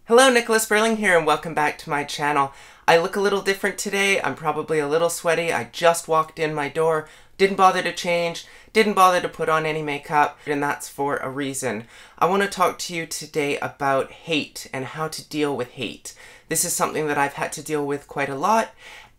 Hello, Nicholas Burling here, and welcome back to my channel. I look a little different today. I'm probably a little sweaty. I just walked in my door, didn't bother to change, didn't bother to put on any makeup, and that's for a reason. I want to talk to you today about hate and how to deal with hate. This is something that I've had to deal with quite a lot,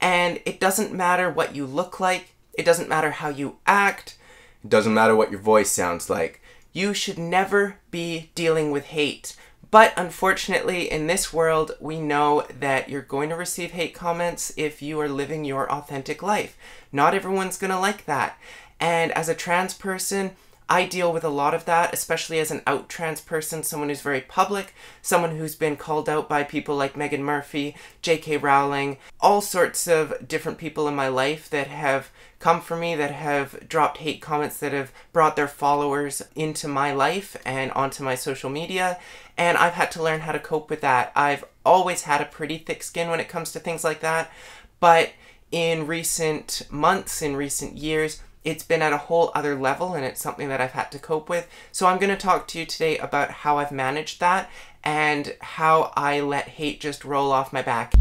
and it doesn't matter what you look like, it doesn't matter how you act, it doesn't matter what your voice sounds like. You should never be dealing with hate. But unfortunately, in this world, we know that you're going to receive hate comments if you are living your authentic life. Not everyone's going to like that. And as a trans person, I deal with a lot of that, especially as an out trans person, someone who's very public, someone who's been called out by people like Megan Murphy, J.K. Rowling, all sorts of different people in my life that have come for me, that have dropped hate comments, that have brought their followers into my life and onto my social media, and I've had to learn how to cope with that. I've always had a pretty thick skin when it comes to things like that, but in recent months, in recent years, it's been at a whole other level, and it's something that I've had to cope with. So I'm going to talk to you today about how I've managed that and how I let hate just roll off my back.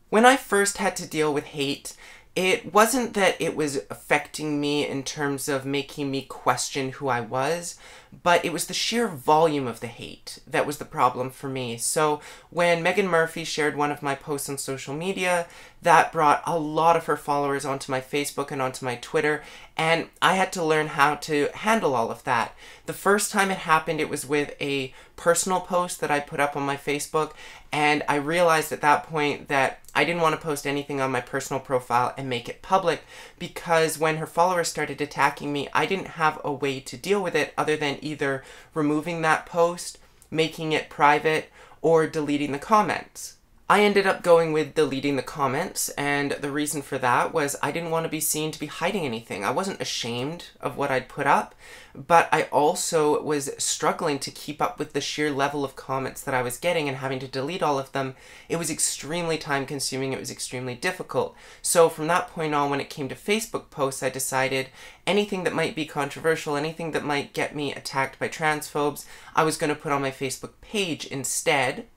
When I first had to deal with hate, it wasn't that it was affecting me in terms of making me question who I was, but it was the sheer volume of the hate that was the problem for me. So when Megan Murphy shared one of my posts on social media, that brought a lot of her followers onto my Facebook and onto my Twitter, and I had to learn how to handle all of that. The first time it happened, it was with a personal post that I put up on my Facebook, and I realized at that point that I didn't want to post anything on my personal profile and make it public, because when her followers started attacking me, I didn't have a way to deal with it other than either removing that post, making it private, or deleting the comments. I ended up going with deleting the comments, and the reason for that was I didn't want to be seen to be hiding anything. I wasn't ashamed of what I'd put up, but I also was struggling to keep up with the sheer level of comments that I was getting and having to delete all of them. It was extremely time-consuming, it was extremely difficult. So from that point on, when it came to Facebook posts, I decided anything that might be controversial, anything that might get me attacked by transphobes, I was going to put on my Facebook page instead.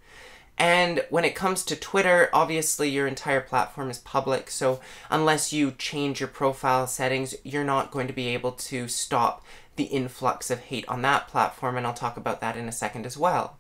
And when it comes to Twitter, obviously your entire platform is public, so unless you change your profile settings, you're not going to be able to stop the influx of hate on that platform, and I'll talk about that in a second as well.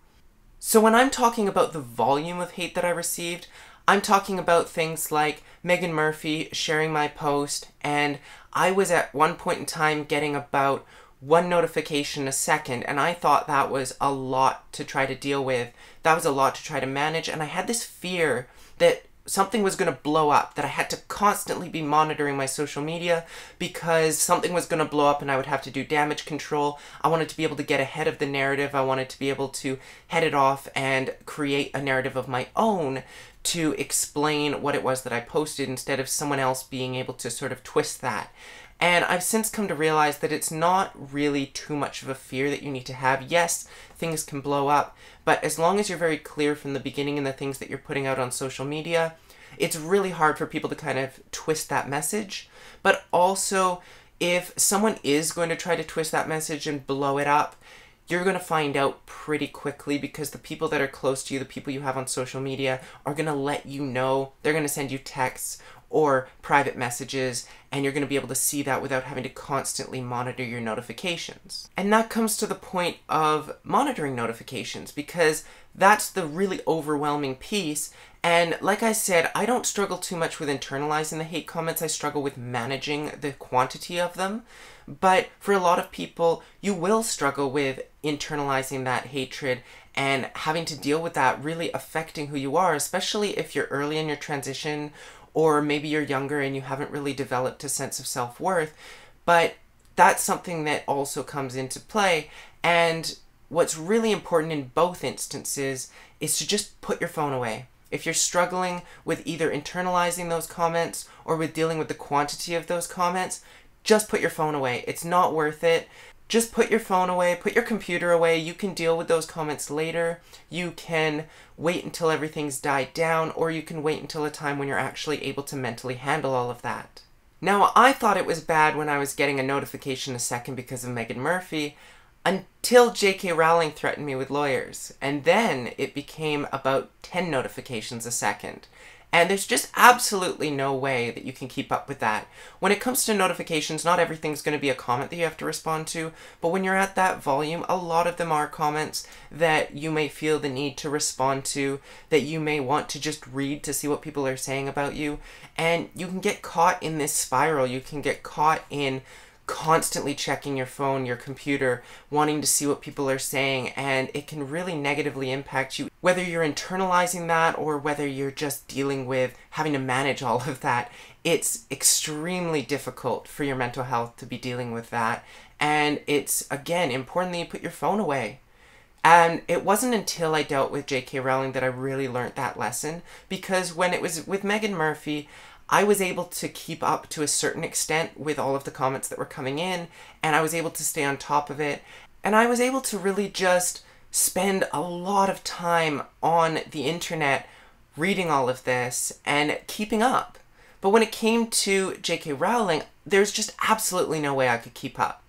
So when I'm talking about the volume of hate that I received, I'm talking about things like Megan Murphy sharing my post, and I was at one point in time getting about one notification a second, and I thought that was a lot to try to deal with. That was a lot to try to manage, and I had this fear that something was going to blow up, that I had to constantly be monitoring my social media because something was going to blow up and I would have to do damage control. I wanted to be able to get ahead of the narrative. I wanted to be able to head it off and create a narrative of my own to explain what it was that I posted instead of someone else being able to sort of twist that. And I've since come to realize that it's not really too much of a fear that you need to have. Yes, things can blow up, but as long as you're very clear from the beginning in the things that you're putting out on social media, it's really hard for people to kind of twist that message. But also, if someone is going to try to twist that message and blow it up, you're going to find out pretty quickly, because the people that are close to you, the people you have on social media, are going to let you know. They're going to send you texts or private messages, and you're going to be able to see that without having to constantly monitor your notifications. And that comes to the point of monitoring notifications, because that's the really overwhelming piece. And like I said, I don't struggle too much with internalizing the hate comments. I struggle with managing the quantity of them. But for a lot of people, you will struggle with internalizing that hatred and having to deal with that really affecting who you are, especially if you're early in your transition, or maybe you're younger and you haven't really developed a sense of self-worth. But that's something that also comes into play. And what's really important in both instances is to just put your phone away. If you're struggling with either internalizing those comments or with dealing with the quantity of those comments, just put your phone away. It's not worth it. just put your phone away, put your computer away. You can deal with those comments later. You can wait until everything's died down, or you can wait until a time when you're actually able to mentally handle all of that. Now, I thought it was bad when I was getting a notification a second because of Meghan Murphy, until J.K. Rowling threatened me with lawyers. And then it became about 10 notifications a second. And there's just absolutely no way that you can keep up with that. When it comes to notifications, not everything's going to be a comment that you have to respond to, but when you're at that volume, a lot of them are comments that you may feel the need to respond to, that you may want to just read to see what people are saying about you. And you can get caught in this spiral. You can get caught in constantly checking your phone, your computer, wanting to see what people are saying, and it can really negatively impact you, whether you're internalizing that or whether you're just dealing with having to manage all of that. It's extremely difficult for your mental health to be dealing with that, and it's, again, important that you put your phone away. And it wasn't until I dealt with J.K. Rowling that I really learned that lesson, because when it was with Meghan Murphy, I was able to keep up to a certain extent with all of the comments that were coming in, and I was able to stay on top of it, and I was able to really just spend a lot of time on the internet reading all of this and keeping up. But when it came to J.K. Rowling, there's just absolutely no way I could keep up.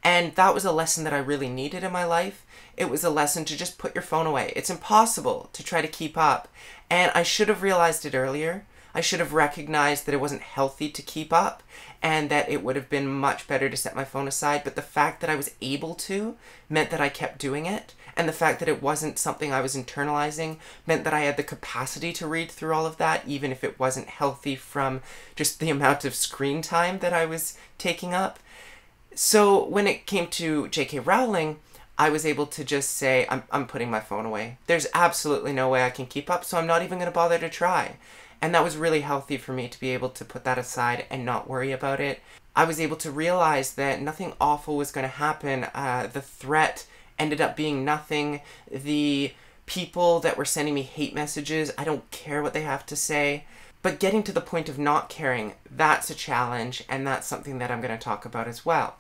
And that was a lesson that I really needed in my life. It was a lesson to just put your phone away. It's impossible to try to keep up, and I should have realized it earlier. I should have recognized that it wasn't healthy to keep up, and that it would have been much better to set my phone aside, but the fact that I was able to meant that I kept doing it, and the fact that it wasn't something I was internalizing meant that I had the capacity to read through all of that, even if it wasn't healthy from just the amount of screen time that I was taking up. So when it came to J.K. Rowling, I was able to just say, I'm putting my phone away. There's absolutely no way I can keep up, so I'm not even going to bother to try. And that was really healthy for me to be able to put that aside and not worry about it. I was able to realize that nothing awful was going to happen. The threat ended up being nothing. The people that were sending me hate messages, I don't care what they have to say. But getting to the point of not caring, that's a challenge, and that's something that I'm going to talk about as well.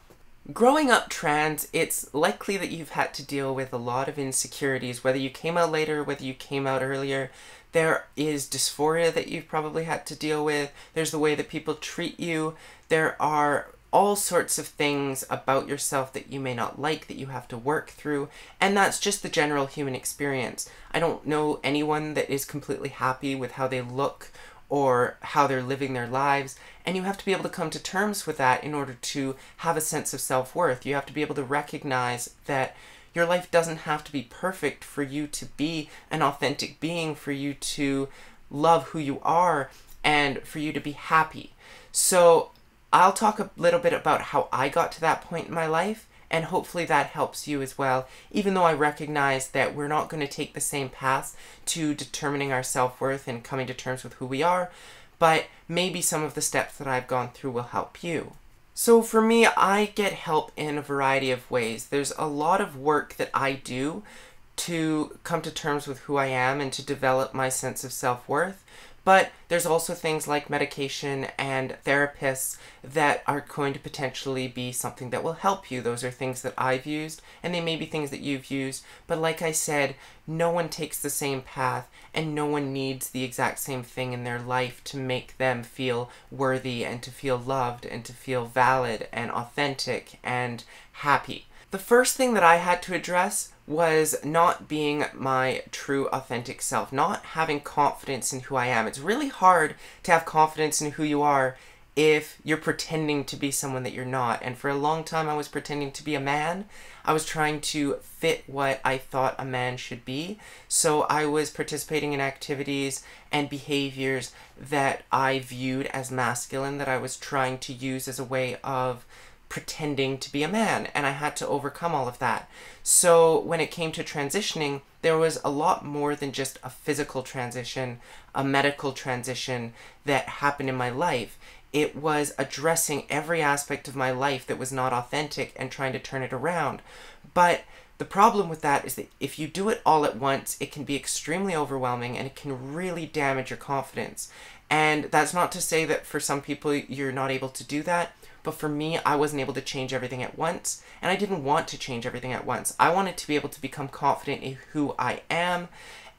Growing up trans, it's likely that you've had to deal with a lot of insecurities, whether you came out later, whether you came out earlier. There is dysphoria that you've probably had to deal with. There's the way that people treat you. There are all sorts of things about yourself that you may not like, that you have to work through, and that's just the general human experience. I don't know anyone that is completely happy with how they look or how they're living their lives, and you have to be able to come to terms with that in order to have a sense of self-worth. You have to be able to recognize that your life doesn't have to be perfect for you to be an authentic being, for you to love who you are, and for you to be happy. So I'll talk a little bit about how I got to that point in my life, and hopefully that helps you as well, even though I recognize that we're not going to take the same path to determining our self-worth and coming to terms with who we are, but maybe some of the steps that I've gone through will help you. So for me, I get help in a variety of ways. There's a lot of work that I do to come to terms with who I am and to develop my sense of self-worth. But there's also things like medication and therapists that are going to potentially be something that will help you. Those are things that I've used, and they may be things that you've used. But like I said, no one takes the same path, and no one needs the exact same thing in their life to make them feel worthy and to feel loved and to feel valid and authentic and happy. The first thing that I had to address was not being my true authentic self, not having confidence in who I am. It's really hard to have confidence in who you are if you're pretending to be someone that you're not. And for a long time I was pretending to be a man. I was trying to fit what I thought a man should be. So I was participating in activities and behaviors that I viewed as masculine, that I was trying to use as a way of pretending to be a man, and I had to overcome all of that. So when it came to transitioning, there was a lot more than just a physical transition, a medical transition that happened in my life. It was addressing every aspect of my life that was not authentic and trying to turn it around. But the problem with that is that if you do it all at once, it can be extremely overwhelming and it can really damage your confidence. And that's not to say that for some people you're not able to do that, but for me, I wasn't able to change everything at once, and I didn't want to change everything at once. I wanted to be able to become confident in who I am,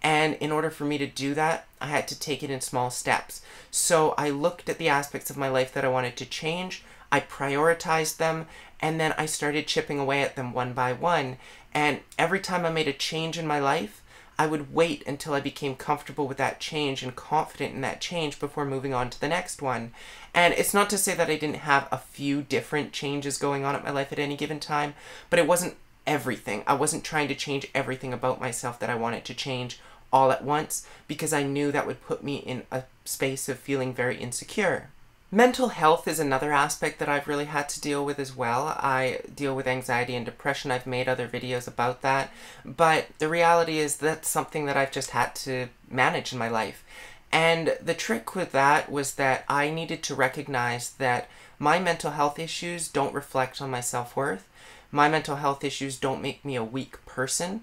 and in order for me to do that, I had to take it in small steps. So I looked at the aspects of my life that I wanted to change, I prioritized them, and then I started chipping away at them one by one. And every time I made a change in my life, I would wait until I became comfortable with that change and confident in that change before moving on to the next one. And it's not to say that I didn't have a few different changes going on in my life at any given time, but it wasn't everything. I wasn't trying to change everything about myself that I wanted to change all at once, because I knew that would put me in a space of feeling very insecure. Mental health is another aspect that I've really had to deal with as well. I deal with anxiety and depression. I've made other videos about that. But the reality is that's something that I've just had to manage in my life. And the trick with that was that I needed to recognize that my mental health issues don't reflect on my self-worth. My mental health issues don't make me a weak person.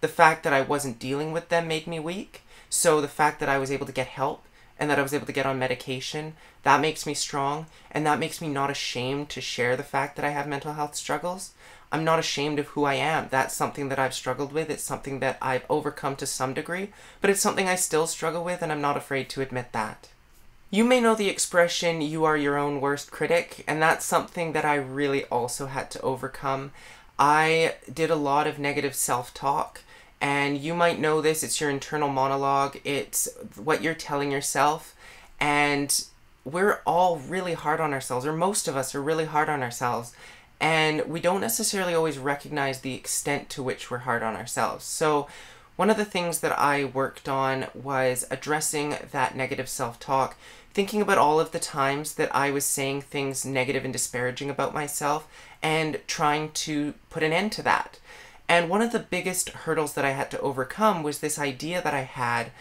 The fact that I wasn't dealing with them made me weak. So the fact that I was able to get help and that I was able to get on medication, that makes me strong, and that makes me not ashamed to share the fact that I have mental health struggles. I'm not ashamed of who I am. That's something that I've struggled with. It's something that I've overcome to some degree, but it's something I still struggle with, and I'm not afraid to admit that. You may know the expression, you are your own worst critic, and that's something that I really also had to overcome. I did a lot of negative self-talk. And you might know this, it's your internal monologue, it's what you're telling yourself, and we're all really hard on ourselves, or most of us are really hard on ourselves, and we don't necessarily always recognize the extent to which we're hard on ourselves. So one of the things that I worked on was addressing that negative self-talk, thinking about all of the times that I was saying things negative and disparaging about myself, and trying to put an end to that. And one of the biggest hurdles that I had to overcome was this idea that I had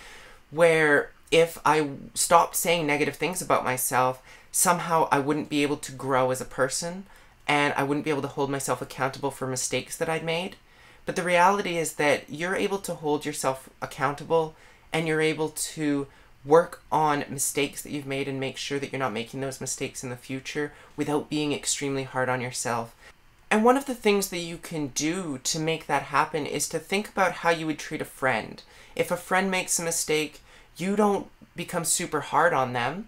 where if I stopped saying negative things about myself, somehow I wouldn't be able to grow as a person and I wouldn't be able to hold myself accountable for mistakes that I'd made. But the reality is that you're able to hold yourself accountable and you're able to work on mistakes that you've made and make sure that you're not making those mistakes in the future without being extremely hard on yourself. And one of the things that you can do to make that happen is to think about how you would treat a friend. If a friend makes a mistake, you don't become super hard on them.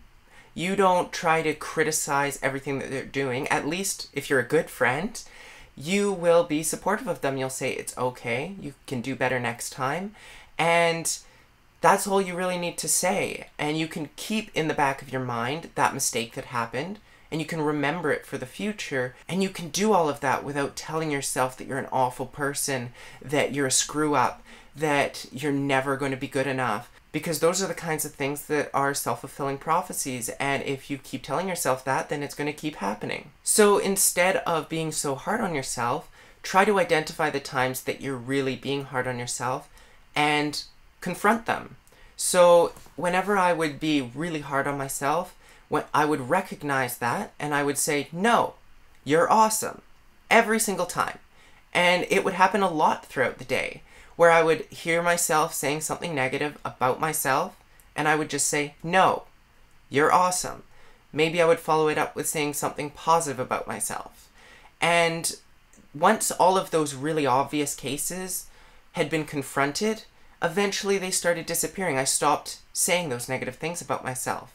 You don't try to criticize everything that they're doing. At least if you're a good friend, you will be supportive of them. You'll say, it's okay, you can do better next time. And that's all you really need to say. And you can keep in the back of your mind that mistake that happened, and you can remember it for the future, and you can do all of that without telling yourself that you're an awful person, that you're a screw-up, that you're never going to be good enough, because those are the kinds of things that are self-fulfilling prophecies, and if you keep telling yourself that, then it's going to keep happening. So instead of being so hard on yourself, try to identify the times that you're really being hard on yourself, and confront them. So whenever I would be really hard on myself, when I would recognize that and I would say, no, you're awesome, every single time. And it would happen a lot throughout the day where I would hear myself saying something negative about myself and I would just say, no, you're awesome. Maybe I would follow it up with saying something positive about myself. And once all of those really obvious cases had been confronted, eventually they started disappearing. I stopped saying those negative things about myself.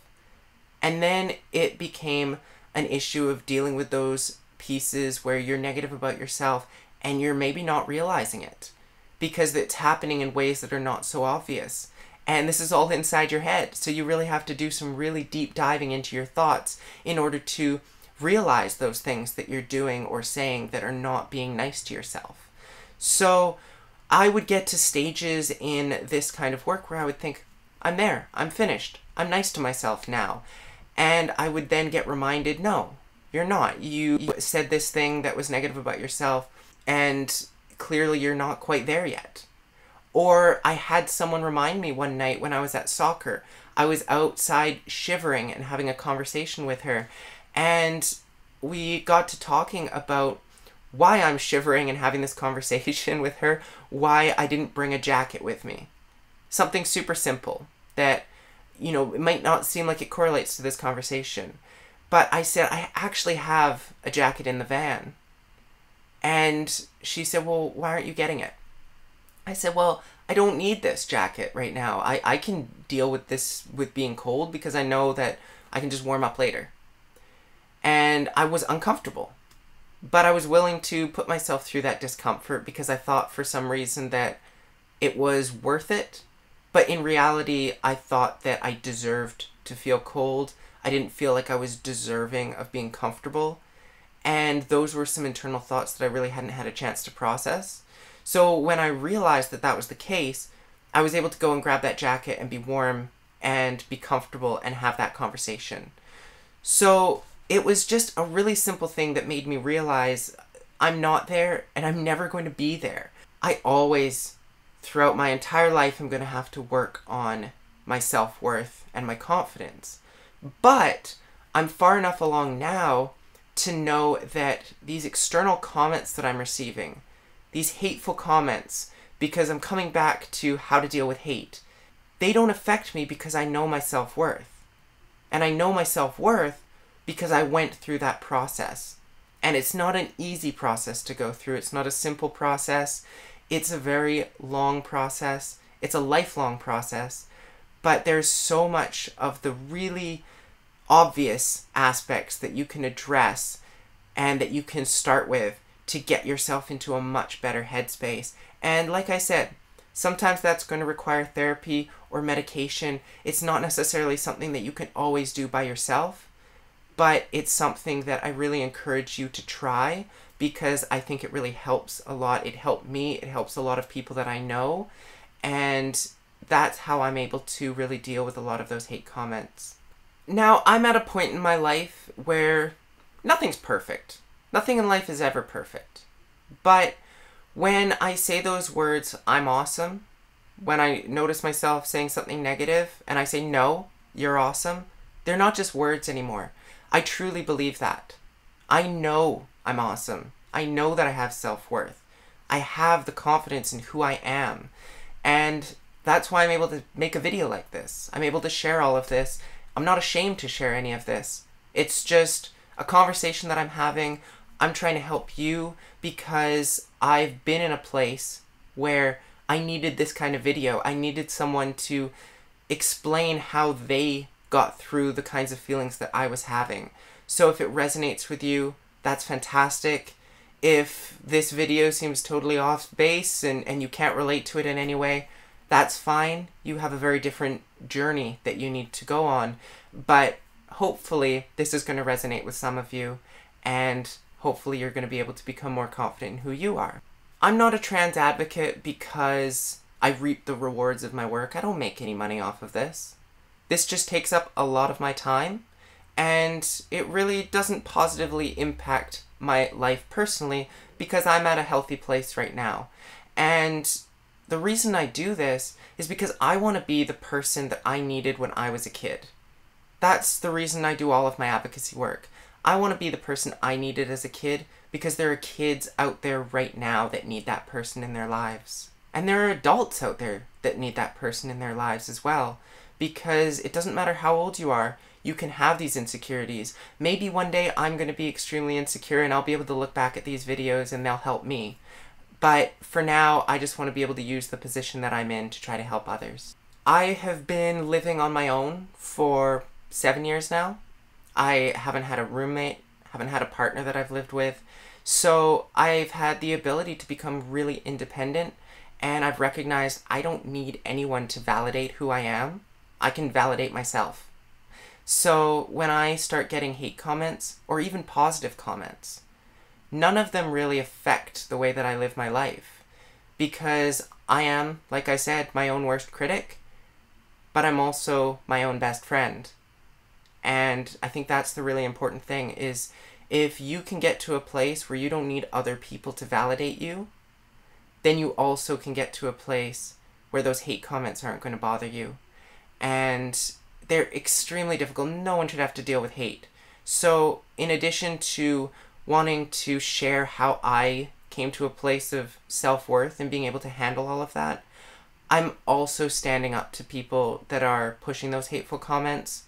And then it became an issue of dealing with those pieces where you're negative about yourself and you're maybe not realizing it because it's happening in ways that are not so obvious. And this is all inside your head. So you really have to do some really deep diving into your thoughts in order to realize those things that you're doing or saying that are not being nice to yourself. So I would get to stages in this kind of work where I would think, I'm there, I'm finished, I'm nice to myself now. And I would then get reminded, no, you're not. You said this thing that was negative about yourself, and clearly you're not quite there yet. Or I had someone remind me one night when I was at soccer. I was outside shivering and having a conversation with her, and we got to talking about why I'm shivering and having this conversation with her, why I didn't bring a jacket with me. Something super simple that it might not seem like it correlates to this conversation, but I said, I actually have a jacket in the van. And she said, well, why aren't you getting it? I said, well, I don't need this jacket right now. I can deal with this, with being cold, because I know that I can just warm up later. And I was uncomfortable, but I was willing to put myself through that discomfort because I thought for some reason that it was worth it. But in reality, I thought that I deserved to feel cold. I didn't feel like I was deserving of being comfortable. And those were some internal thoughts that I really hadn't had a chance to process. So when I realized that that was the case, I was able to go and grab that jacket and be warm and be comfortable and have that conversation. So it was just a really simple thing that made me realize I'm not there and I'm never going to be there. I always, throughout my entire life, I'm going to have to work on my self-worth and my confidence. But I'm far enough along now to know that these external comments that I'm receiving, these hateful comments, because I'm coming back to how to deal with hate, they don't affect me because I know my self-worth. And I know my self-worth because I went through that process. And it's not an easy process to go through. It's not a simple process. It's a very long process. It's a lifelong process. But there's so much of the really obvious aspects that you can address and that you can start with to get yourself into a much better headspace. And like I said, sometimes that's going to require therapy or medication. It's not necessarily something that you can always do by yourself, but it's something that I really encourage you to try because I think it really helps a lot. It helped me. It helps a lot of people that I know. And that's how I'm able to really deal with a lot of those hate comments. Now, I'm at a point in my life where nothing's perfect. Nothing in life is ever perfect. But when I say those words, I'm awesome, when I notice myself saying something negative and I say, no, you're awesome, they're not just words anymore. I truly believe that. I know I'm awesome. I know that I have self-worth. I have the confidence in who I am. And that's why I'm able to make a video like this. I'm able to share all of this. I'm not ashamed to share any of this. It's just a conversation that I'm having. I'm trying to help you because I've been in a place where I needed this kind of video. I needed someone to explain how they got through the kinds of feelings that I was having. So if it resonates with you, that's fantastic. If this video seems totally off base and you can't relate to it in any way, that's fine. You have a very different journey that you need to go on. But hopefully this is going to resonate with some of you, and hopefully you're going to be able to become more confident in who you are. I'm not a trans advocate because I reap the rewards of my work. I don't make any money off of this. This just takes up a lot of my time, and it really doesn't positively impact my life personally because I'm at a healthy place right now. And the reason I do this is because I want to be the person that I needed when I was a kid. That's the reason I do all of my advocacy work. I want to be the person I needed as a kid because there are kids out there right now that need that person in their lives. And there are adults out there that need that person in their lives as well. Because it doesn't matter how old you are, you can have these insecurities. Maybe one day I'm going to be extremely insecure and I'll be able to look back at these videos and they'll help me. But for now, I just want to be able to use the position that I'm in to try to help others. I have been living on my own for 7 years now. I haven't had a roommate, haven't had a partner that I've lived with. So I've had the ability to become really independent, and I've recognized I don't need anyone to validate who I am. I can validate myself. So when I start getting hate comments, or even positive comments, none of them really affect the way that I live my life. Because I am, like I said, my own worst critic, but I'm also my own best friend. And I think that's the really important thing, is if you can get to a place where you don't need other people to validate you, then you also can get to a place where those hate comments aren't going to bother you. And they're extremely difficult. No one should have to deal with hate. So in addition to wanting to share how I came to a place of self-worth and being able to handle all of that, I'm also standing up to people that are pushing those hateful comments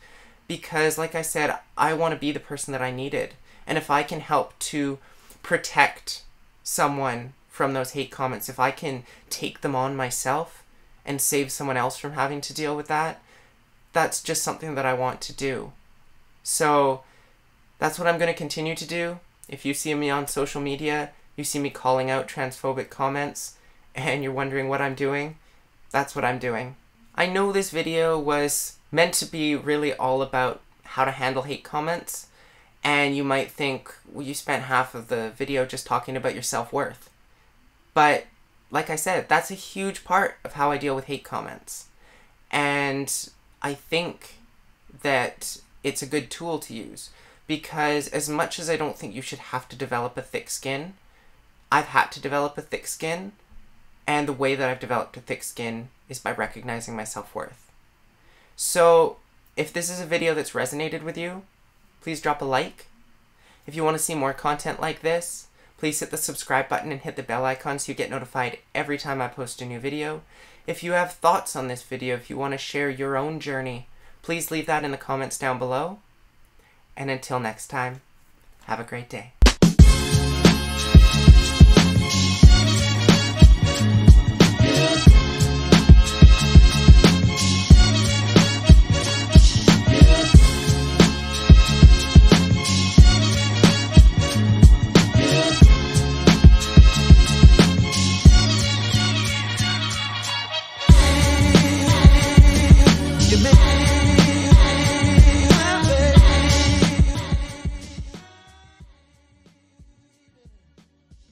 because, like I said, I want to be the person that I needed. And if I can help to protect someone from those hate comments, if I can take them on myself and save someone else from having to deal with that, that's just something that I want to do. So that's what I'm going to continue to do. If you see me on social media, you see me calling out transphobic comments, and you're wondering what I'm doing, that's what I'm doing. I know this video was meant to be really all about how to handle hate comments, and you might think, well, you spent half of the video just talking about your self-worth. But, like I said, that's a huge part of how I deal with hate comments. And I think that it's a good tool to use, because as much as I don't think you should have to develop a thick skin, I've had to develop a thick skin, and the way that I've developed a thick skin is by recognizing my self-worth. So, if this is a video that's resonated with you, please drop a like. If you want to see more content like this, please hit the subscribe button and hit the bell icon so you get notified every time I post a new video. If you have thoughts on this video, if you want to share your own journey, please leave that in the comments down below. And until next time, have a great day.